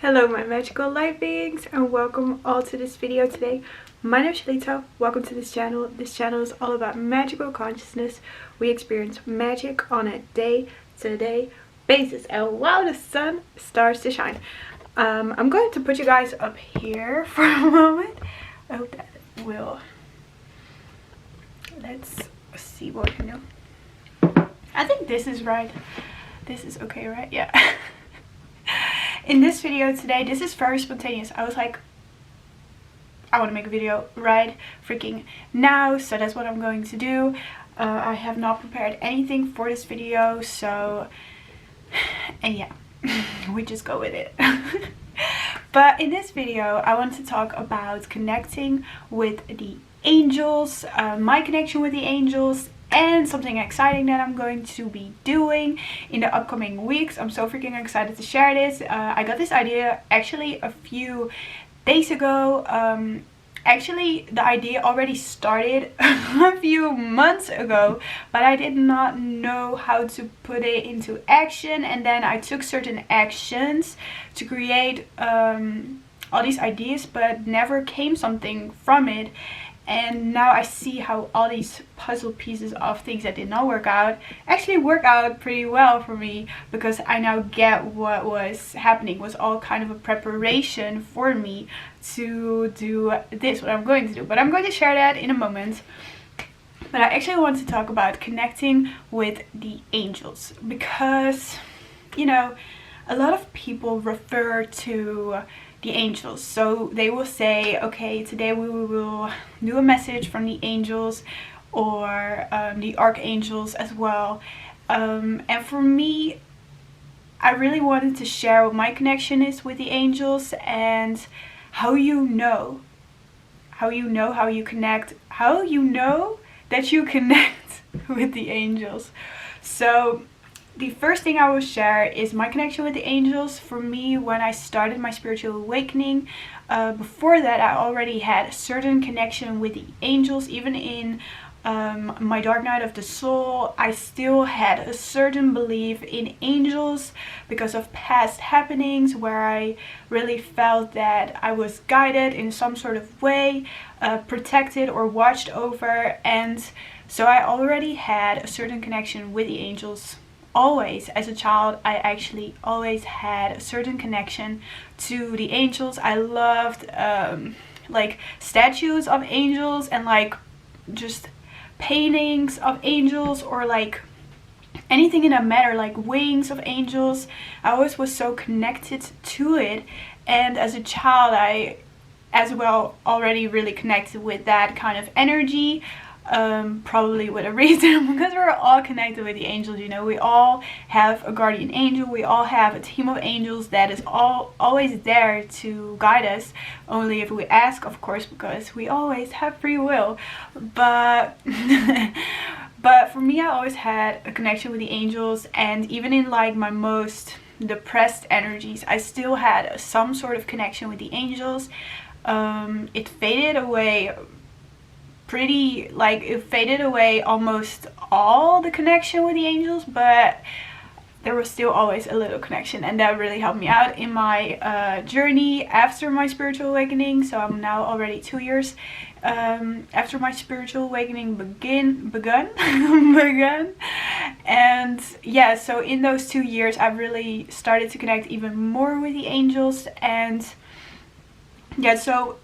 Hello my magical light beings, and welcome all to this video today. My name is Shalita. Welcome to this channel. This channel is all about magical consciousness. We experience magic on a day-to-day basis, and while the sun starts to shine. I'm going to put you guys up here for a moment. I hope that will. Let's see what we can do. I think this is right. This is okay, right? Yeah. In this video today, this is very spontaneous. I was like, I want to make a video right freaking now, so that's what I'm going to do. I have not prepared anything for this video, so, and yeah, we just go with it. But in this video, I want to talk about connecting with the angels, my connection with the angels, and something exciting that I'm going to be doing in the upcoming weeks. I'm so freaking excited to share this. I got this idea actually a few days ago. Actually, the idea already started a few months ago, but I did not know how to put it into action, and then I took certain actions to create all these ideas, but never came something from it. And now I see how all these puzzle pieces of things that did not work out actually work out pretty well for me, because I now get what was happening was all kind of a preparation for me to do this, what I'm going to do. But I'm going to share that in a moment. But I actually want to talk about connecting with the angels, because, you know, a lot of people refer to the angels. So they will say, okay, today we will do a message from the angels, or the archangels as well. And for me, I really wanted to share what my connection is with the angels, and how you know that you connect with the angels. So the first thing I will share is my connection with the angels. For me, when I started my spiritual awakening, before that I already had a certain connection with the angels. Even in my dark night of the soul, I still had a certain belief in angels because of past happenings where I really felt that I was guided in some sort of way, protected or watched over. And so I already had a certain connection with the angels. Always, as a child, I actually always had a certain connection to the angels. I loved like statues of angels, and like just paintings of angels, or like anything in that matter, like wings of angels. I always was so connected to it. And as a child, I as well already really connected with that kind of energy. Probably with a reason, because we're all connected with the angels. You know, we all have a guardian angel, we all have a team of angels that is always there to guide us, only if we ask, of course, because we always have free will. But but for me, I always had a connection with the angels, and even in like my most depressed energies, I still had some sort of connection with the angels. It faded away it faded away almost all the connection with the angels, but there was still always a little connection, and that really helped me out in my journey after my spiritual awakening. So I'm now already 2 years after my spiritual awakening begun. And yeah, so in those 2 years I really started to connect even more with the angels. And yeah, so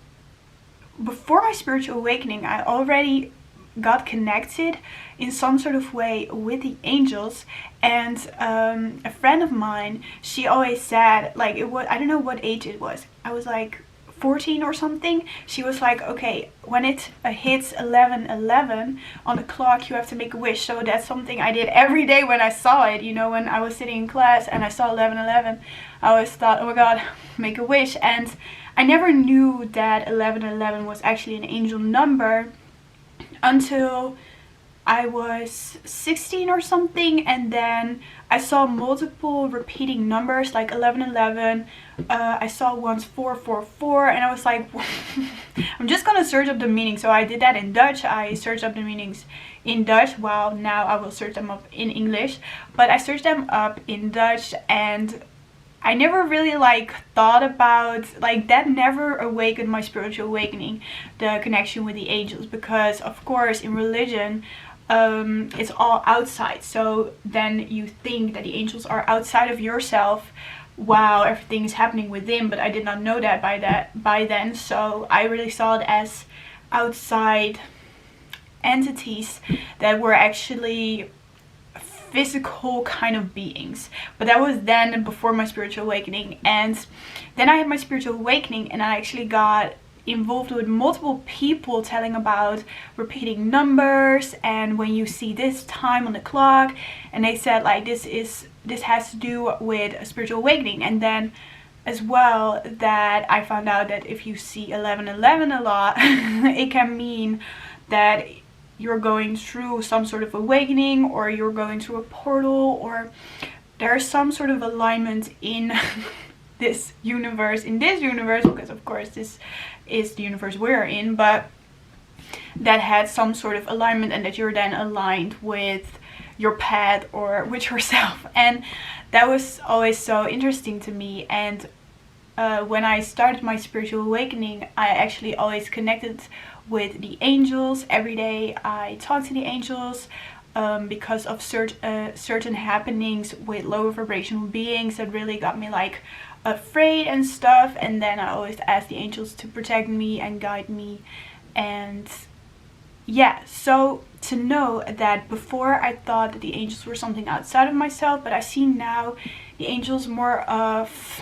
before my spiritual awakening, I already got connected in some sort of way with the angels. And a friend of mine, she always said, like, it was, I don't know what age it was, I was like 14 or something. She was like, okay, when it hits 11:11 on the clock, you have to make a wish. So that's something I did every day when I saw it. You know, when I was sitting in class and I saw 11:11, I always thought, oh my god, make a wish. And I never knew that 11:11 was actually an angel number until I was 16 or something, and then I saw multiple repeating numbers like 11:11. I saw once 444, and I was like, I'm just gonna search up the meaning. So I did that in Dutch. I searched up the meanings in Dutch. Well, now I will search them up in English, but I searched them up in Dutch, and I never really like thought about, like, that never awakened my spiritual awakening, the connection with the angels, because of course in religion it's all outside. So then you think that the angels are outside of yourself while everything is happening within, but I did not know that by then. So I really saw it as outside entities that were actually physical kind of beings. But that was then, before my spiritual awakening. And then I had my spiritual awakening, and I actually got involved with multiple people telling about repeating numbers, and when you see this time on the clock, and they said like this has to do with a spiritual awakening. And then as well, that I found out that if you see 1111 a lot, it can mean that you're going through some sort of awakening, or you're going through a portal, or there's some sort of alignment in this universe, because of course this is the universe we're in, but that had some sort of alignment, and that you're then aligned with your path or with yourself. And that was always so interesting to me. And when I started my spiritual awakening, I actually always connected with the angels every day. I talked to the angels because of certain happenings with lower vibrational beings that really got me like afraid and stuff. And then I always asked the angels to protect me and guide me. And yeah, so to know that before I thought that the angels were something outside of myself, but I see now the angels more of,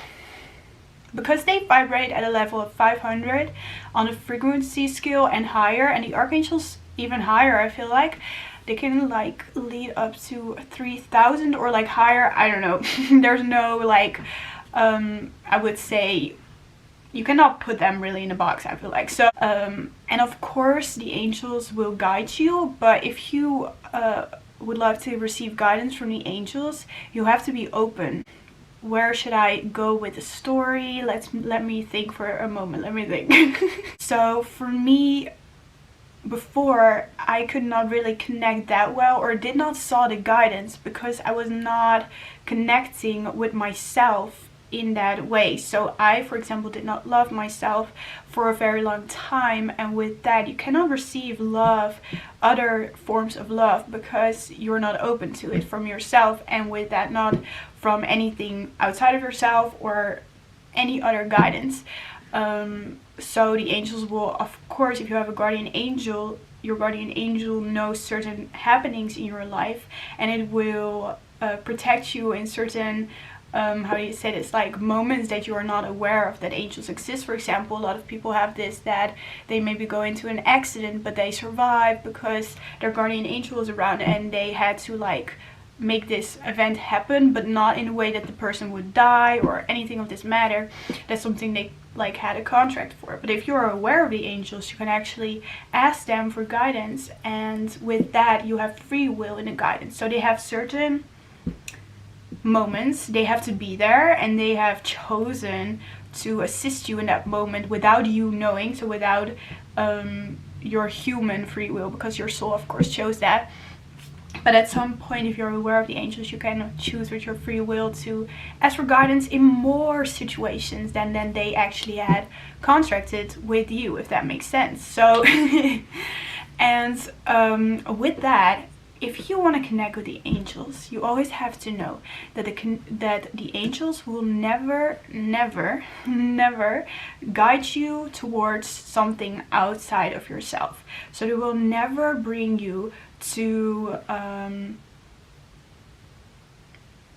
because they vibrate at a level of 500 on a frequency scale and higher, and the archangels even higher. I feel like they can like lead up to 3,000 or like higher. I don't know. There's no like I would say you cannot put them really in a box, I feel like. So and of course the angels will guide you, but if you would love to receive guidance from the angels, you have to be open. Where should I go with the story? Let me think for a moment. Let me think. So for me, before, I could not really connect that well, or did not saw the guidance, because I was not connecting with myself in that way. So I, for example, did not love myself for a very long time, and with that you cannot receive love, other forms of love, because you're not open to it from yourself, and with that not from anything outside of yourself or any other guidance. So the angels will, of course, if you have a guardian angel, your guardian angel knows certain happenings in your life, and it will protect you in certain how do you say this, like moments that you are not aware of that angels exist. For example, a lot of people have this, that they maybe go into an accident but they survive because their guardian angel is around, and they had to like make this event happen, but not in a way that the person would die or anything of this matter. That's something they like had a contract for. But if you're aware of the angels, you can actually ask them for guidance, and with that you have free will in the guidance. So they have certain moments, they have to be there, and they have chosen to assist you in that moment without you knowing, so without your human free will, because your soul of course chose that. But at some point, if you're aware of the angels, you can choose with your free will to ask for guidance in more situations than they actually had contracted with you, if that makes sense. So and with that, if you want to connect with the angels, you always have to know that the angels will never guide you towards something outside of yourself. So they will never bring you to an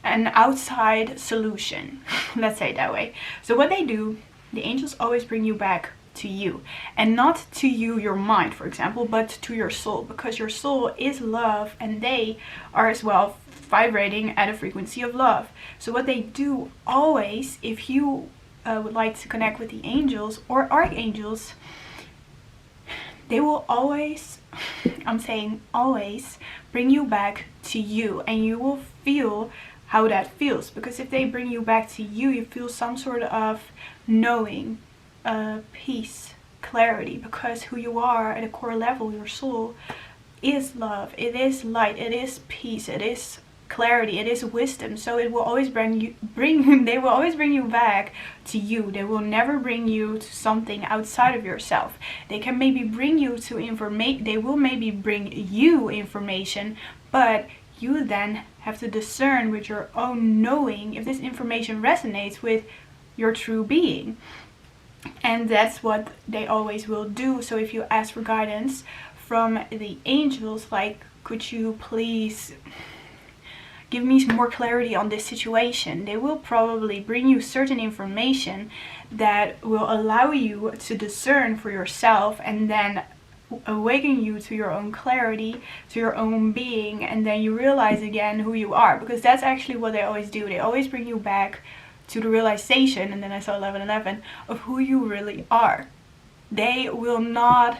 outside solution, let's say it that way. So what they do, the angels always bring you back to you, and not to you, your mind, for example, but to your soul, because your soul is love, and they are as well vibrating at a frequency of love. So what they do always, if you would like to connect with the angels or archangels, they will always, I'm saying always, bring you back to you, and you will feel how that feels. Because if they bring you back to you, you feel some sort of knowing, peace, clarity, because who you are at a core level, your soul, is love, it is light, it is peace, it is clarity, it is wisdom. So it will always they will always bring you back to you. They will never bring you to something outside of yourself. They can maybe bring you to information, they will maybe bring you information, but you then have to discern with your own knowing if this information resonates with your true being. And that's what they always will do. So if you ask for guidance from the angels, like, could you please give me some more clarity on this situation, they will probably bring you certain information that will allow you to discern for yourself, and then awaken you to your own clarity, to your own being, and then you realize again who you are. Because that's actually what they always do. They always bring you back to the realization, and then I saw 11:11, of who you really are. They will not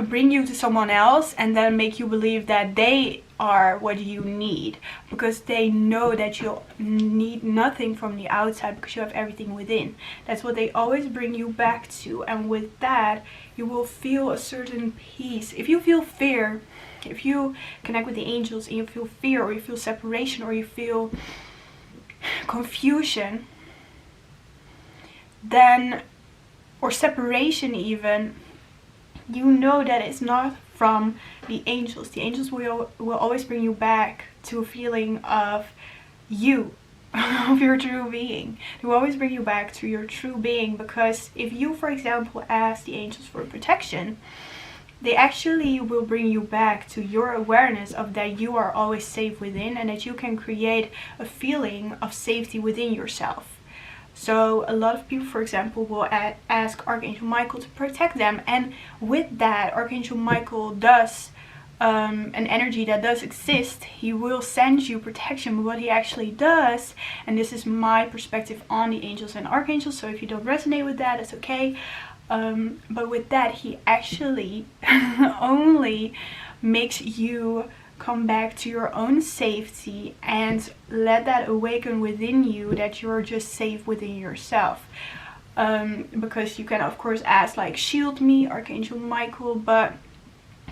bring you to someone else and then make you believe that they are what you need, because they know that you need nothing from the outside, because you have everything within. That's what they always bring you back to, and with that you will feel a certain peace. If you feel fear, if you connect with the angels and you feel fear, or you feel separation, or you feel confusion, then, or separation even, you know that it's not from the angels. The angels will always bring you back to a feeling of you, of your true being. They will always bring you back to your true being, because if you, for example, ask the angels for protection, they actually will bring you back to your awareness of that you are always safe within, and that you can create a feeling of safety within yourself. So a lot of people, for example, will ask Archangel Michael to protect them, and with that, Archangel Michael does an energy that does exist. He will send you protection. But what he actually does, and this is my perspective on the angels and archangels, so if you don't resonate with that, it's okay. But with that, he actually only makes you come back to your own safety and let that awaken within you that you're just safe within yourself. Because you can of course ask, like, shield me, Archangel Michael, but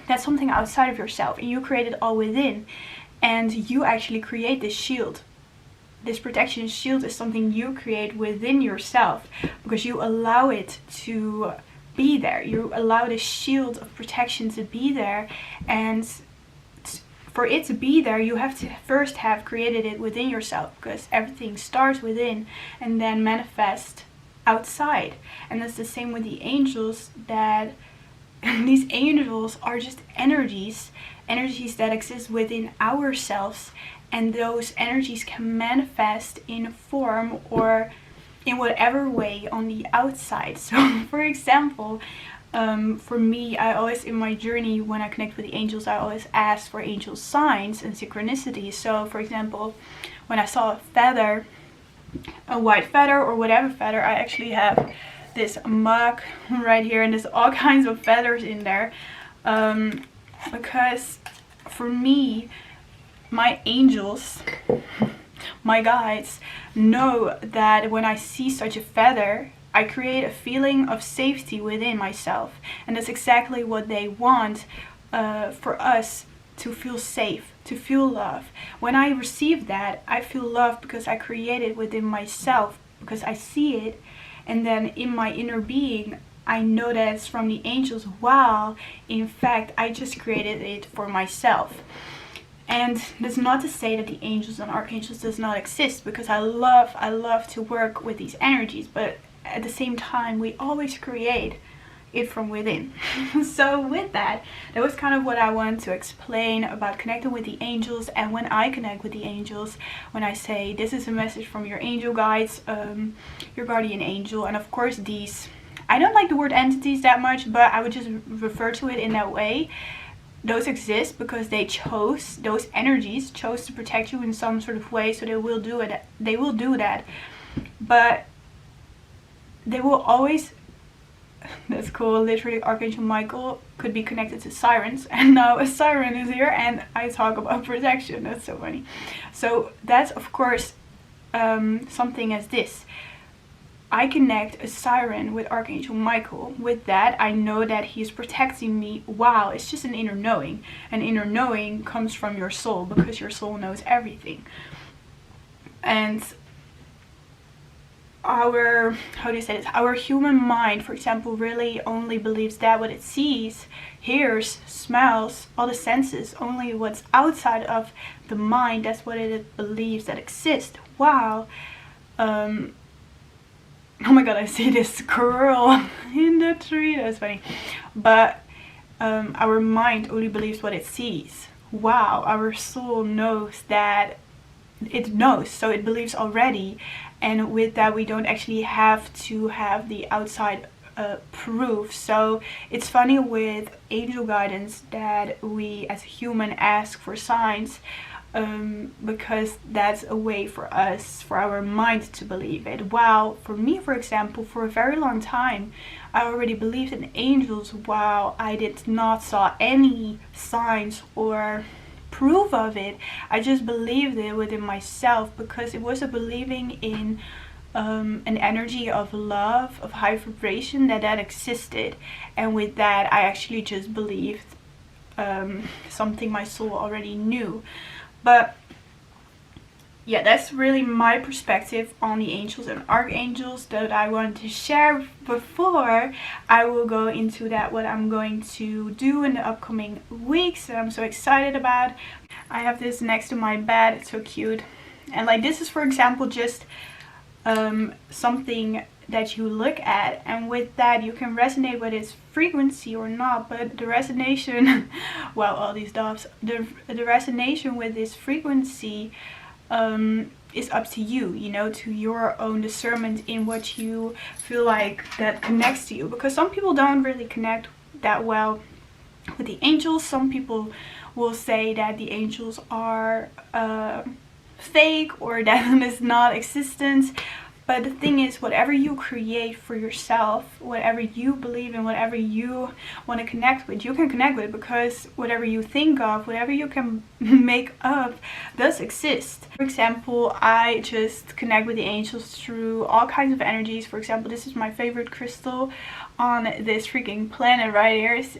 that's something outside of yourself, and you create it all within, and you actually create this shield. This protection shield is something you create within yourself, because you allow it to be there. You allow the shield of protection to be there, and for it to be there, you have to first have created it within yourself, because everything starts within and then manifests outside. And that's the same with the angels, that these angels are just energies that exist within ourselves, and those energies can manifest in form or in whatever way on the outside. So for example, for me, I always, in my journey, when I connect with the angels, I always ask for angel signs and synchronicities. So for example, when I saw a feather, a white feather or whatever feather, I actually have this mug right here, and there's all kinds of feathers in there, because for me, my angels, my guides, know that when I see such a feather, I create a feeling of safety within myself. And that's exactly what they want, for us to feel safe, to feel love. When I receive that, I feel love because I create it within myself, because I see it, and then in my inner being, I know that it's from the angels, while in fact I just created it for myself. And that's not to say that the angels and archangels does not exist, because I love to work with these energies, but at the same time we always create it from within. So with that, that was kind of what I wanted to explain about connecting with the angels. And when I connect with the angels, when I say this is a message from your angel guides, your guardian angel, and of course these, I don't like the word entities that much, but I would just refer to it in that way. Those exist because they chose, those energies chose to protect you in some sort of way, so they will do it. They will do that, but they will always, that's cool, literally Archangel Michael could be connected to sirens, and now a siren is here and I talk about protection. That's so funny. So that's of course something as this. I connect a siren with Archangel Michael. With that, I know that he's protecting me. Wow, it's just an inner knowing. An inner knowing comes from your soul, because your soul knows everything. And our, how do you say this, our human mind, for example, really only believes that what it sees, hears, smells, all the senses, only what's outside of the mind, that's what it believes that exists. Wow. Oh my god, I see this squirrel in the tree, that's funny. But our mind only believes what it sees. Wow, our soul knows that it knows, so it believes already. And with that, we don't actually have to have the outside proof. So it's funny with angel guidance that we as a human ask for signs, because that's a way for us, for our mind to believe it. Wow, for me, for example, for a very long time I already believed in angels. Wow, I did not saw any signs or proof of it. I just believed it within myself, because it was a believing in an energy of love, of high vibration, that existed. And with that, I actually just believed something my soul already knew. But yeah, that's really my perspective on the angels and archangels that I wanted to share. Before I will go into that, what I'm going to do in the upcoming weeks that I'm so excited about. I have this next to my bed. It's so cute. And like, this is, for example, just something that you look at, and with that you can resonate with its frequency or not. But the resonation well, all these doves, the resonation with this frequency is up to you, you know, to your own discernment in what you feel like that connects to you. Because some people don't really connect that well with the angels. Some people will say that the angels are fake, or that is not existence. But the thing is, whatever you create for yourself, whatever you believe in, whatever you want to connect with, you can connect with, because whatever you think of, whatever you can make up, does exist. For example, I just connect with the angels through all kinds of energies. For example, this is my favorite crystal on this freaking planet right here. Is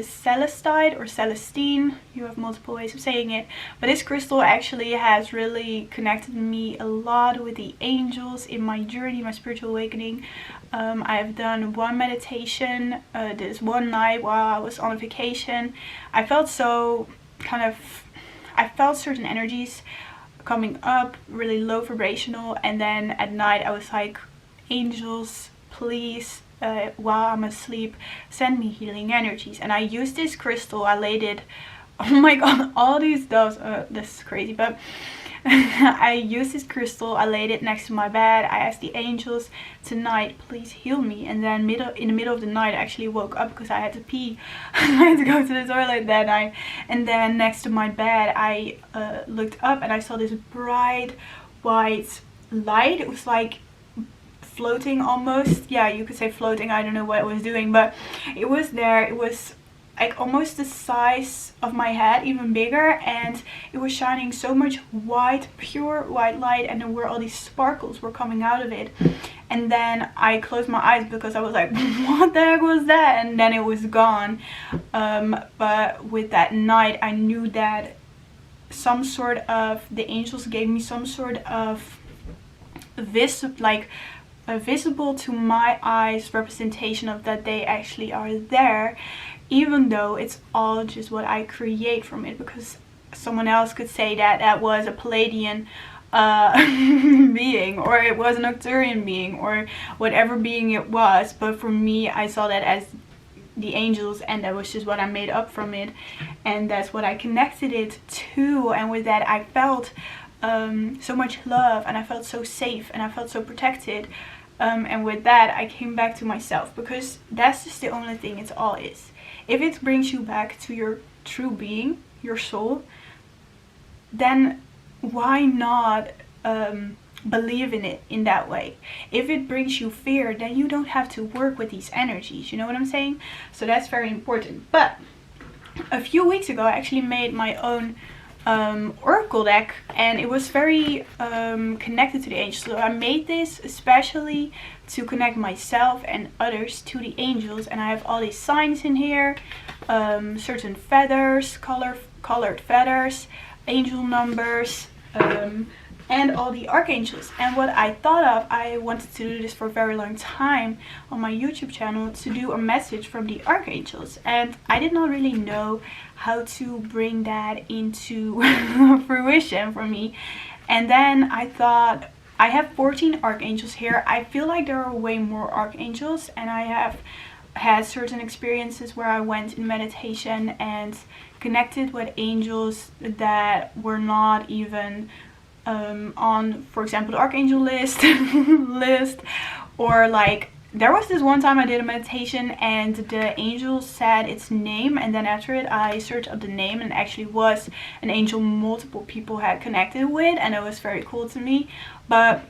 Celestite or Celestine. You have multiple ways of saying it. But this crystal actually has really connected me a lot with the angels in my journey, my spiritual awakening. I have done one meditation this one night while I was on a vacation. I felt so I felt certain energies coming up, really low vibrational, and then at night I was like, angels, please, while I'm asleep, send me healing energies. And I used this crystal, I laid it, oh my god, all these doves, this is crazy, but I used this crystal, I laid it next to my bed. I asked the angels, tonight please heal me. And then in the middle of the night I actually woke up because I had to pee. I had to go to the toilet that night. And then next to my bed I looked up and I saw this bright white light. It was like floating almost. Yeah, you could say floating. I don't know what it was doing, but it was there. It was like almost the size of my head, even bigger, and it was shining so much white, pure white light, and then where all these sparkles were coming out of it. And then I closed my eyes because I was like, what the heck was that? And then it was gone. But with that night I knew that some sort of, the angels gave me some sort of a visible to my eyes representation of that they actually are there, even though it's all just what I create from it. Because someone else could say that that was a Palladian being, or it was an Arcturian being, or whatever being it was. But for me, I saw that as the angels, and that was just what I made up from it, and that's what I connected it to. And with that I felt so much love, and I felt so safe, and I felt so protected. And with that I came back to myself, because that's just the only thing it all is. If it brings you back to your true being, your soul, then why not believe in it in that way? If it brings you fear, then you don't have to work with these energies, you know what I'm saying? So that's very important. But a few weeks ago I actually made my own oracle deck, and it was very connected to the angels. So I made this especially to connect myself and others to the angels, and I have all these signs in here, certain feathers, colored feathers, angel numbers, and all the archangels. And what I thought of, I wanted to do this for a very long time on my YouTube channel, to do a message from the archangels, and I did not really know how to bring that into fruition for me. And then I thought, I have 14 archangels here. I feel like there are way more archangels, and I have had certain experiences where I went in meditation and connected with angels that were not even on, for example, the archangel list or like, there was this one time I did a meditation and the angel said its name, and then after it I searched up the name, and it actually was an angel multiple people had connected with, and it was very cool to me. But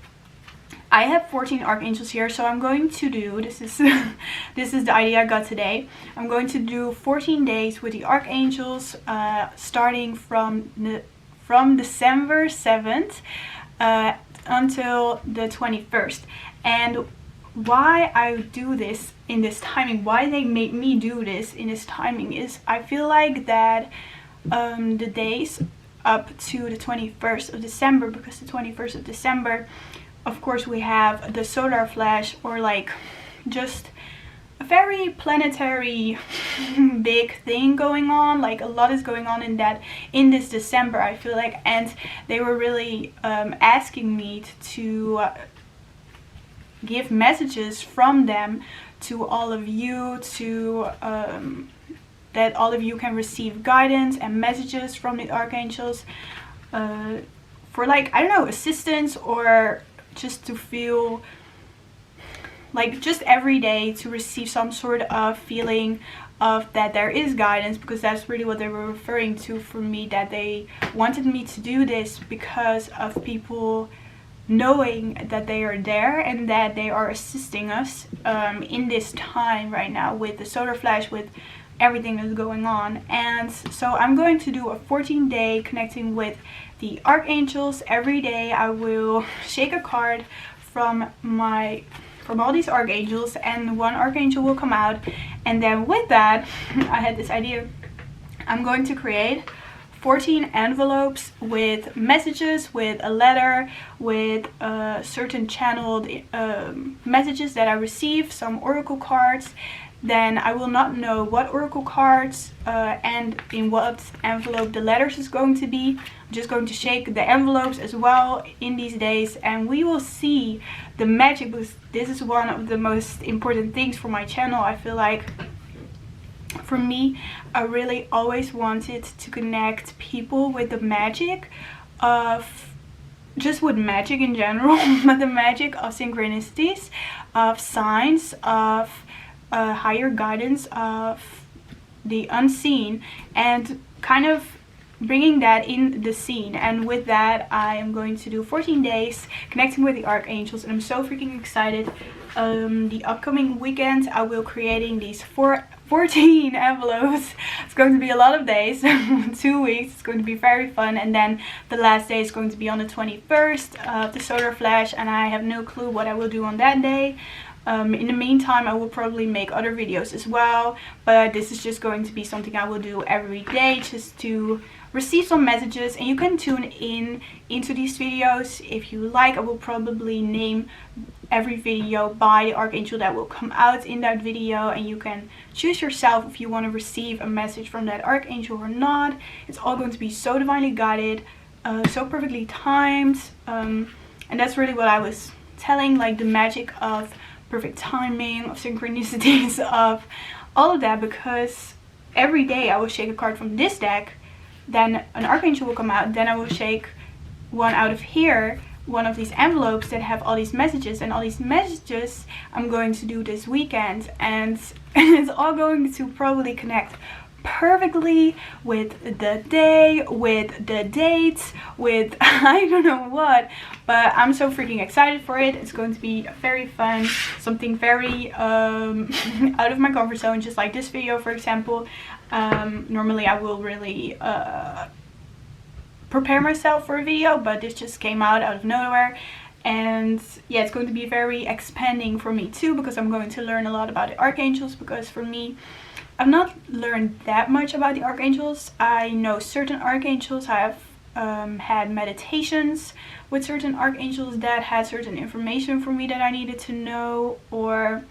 I have 14 archangels here, so I'm going to do, this is this is the idea I got today. I'm going to do 14 days with the archangels, starting from December 7th until the 21st. And why I do this in this timing, why they make me do this in this timing, is I feel like that the days up to the 21st of December, because the 21st of December, of course, we have the solar flash, or like just a very planetary big thing going on. Like, a lot is going on in this December, I feel like. And they were really asking me to give messages from them to all of you, to that all of you can receive guidance and messages from the archangels, for like, I don't know, assistance, or just to feel like, just every day to receive some sort of feeling of that there is guidance, because that's really what they were referring to for me, that they wanted me to do this because of people knowing that they are there and that they are assisting us in this time right now with the solar flash, with everything that's going on. And so I'm going to do a 14-day connecting with the archangels. Every day I will shake a card from all these archangels, and one archangel will come out. And then with that, I had this idea. I'm going to create 14 envelopes with messages, with a letter, with certain channeled messages that I receive, some oracle cards. Then I will not know what oracle cards and in what envelope the letters is going to be. I'm just going to shake the envelopes as well in these days, and we will see the magic, because this is one of the most important things for my channel. I feel like, for me, I really always wanted to connect people with the magic of, just with magic in general, but the magic of synchronicities, of signs, of higher guidance, of the unseen, and kind of bringing that in the scene. And with that, I am going to do 14 days connecting with the archangels, and I'm so freaking excited. The upcoming weekend I will creating these 14 envelopes. It's going to be a lot of days, 2 weeks. It's going to be very fun. And then the last day is going to be on the 21st of the solar flash, and I have no clue what I will do on that day. In the meantime, I will probably make other videos as well, but this is just going to be something I will do every day, just to receive some messages. And you can tune in into these videos if you like. I will probably name every video by the archangel that will come out in that video, and you can choose yourself if you want to receive a message from that archangel or not. It's all going to be so divinely guided, so perfectly timed, and that's really what I was telling, like the magic of perfect timing, of synchronicities, of all of that. Because every day I will shake a card from this deck, then an archangel will come out, then I will shake one out of here, one of these envelopes that have all these messages, and all these messages I'm going to do this weekend, and it's all going to probably connect perfectly with the day, with the dates, with I don't know what, but I'm so freaking excited for it. It's going to be very fun, something very out of my comfort zone, just like this video, for example. Normally I will really prepare myself for a video, but this just came out of nowhere. And yeah, it's going to be very expanding for me too, because I'm going to learn a lot about the archangels. Because for me, I've not learned that much about the archangels. I know certain archangels. I have had meditations with certain archangels that had certain information for me that I needed to know, or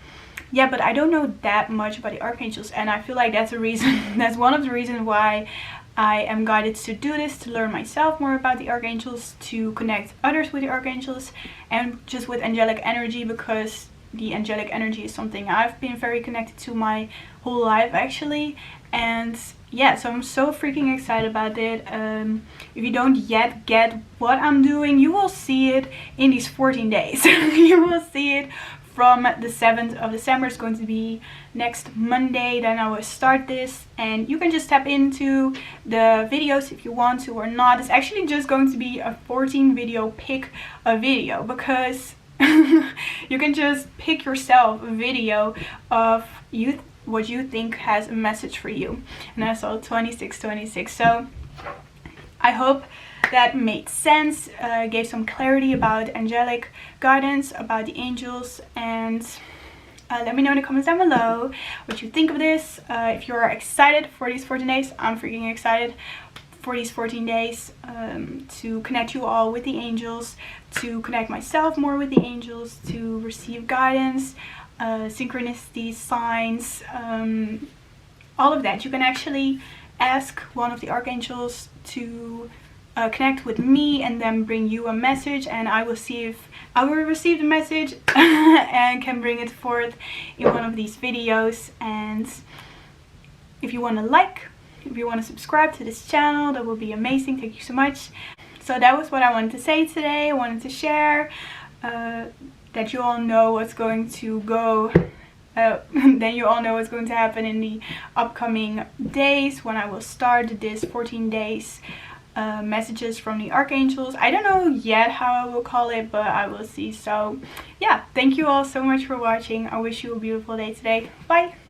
yeah, but I don't know that much about the archangels. And I feel like that's a reason that's one of the reasons why I am guided to do this, to learn myself more about the archangels, to connect others with the archangels, and just with angelic energy, because the angelic energy is something I've been very connected to my whole life actually. And yeah, so I'm so freaking excited about it. If you don't yet get what I'm doing, you will see it in these 14 days. You will see it from the 7th of December. It's going to be next Monday. Then I will start this, and you can just tap into the videos if you want to or not. It's actually just going to be a 14 video pick a video, because you can just pick yourself a video of what you think has a message for you. And I saw 2626. So I hope that made sense, gave some clarity about angelic guidance, about the angels. And let me know in the comments down below what you think of this. If you're excited for these 14 days, I'm freaking excited for these 14 days, to connect you all with the angels, to connect myself more with the angels, to receive guidance, synchronicities, signs, all of that. You can actually ask one of the archangels to connect with me and then bring you a message, and I will see if I will receive the message and can bring it forth in one of these videos. And if you want to if you want to subscribe to this channel, that would be amazing. Thank you so much. So that was what I wanted to say today. I wanted to share that you all know what's going to go then you all know what's going to happen in the upcoming days when I will start this 14 days messages from the archangels. I don't know yet how I will call it, but I will see. So yeah, thank you all so much for watching. I wish you a beautiful day today. Bye.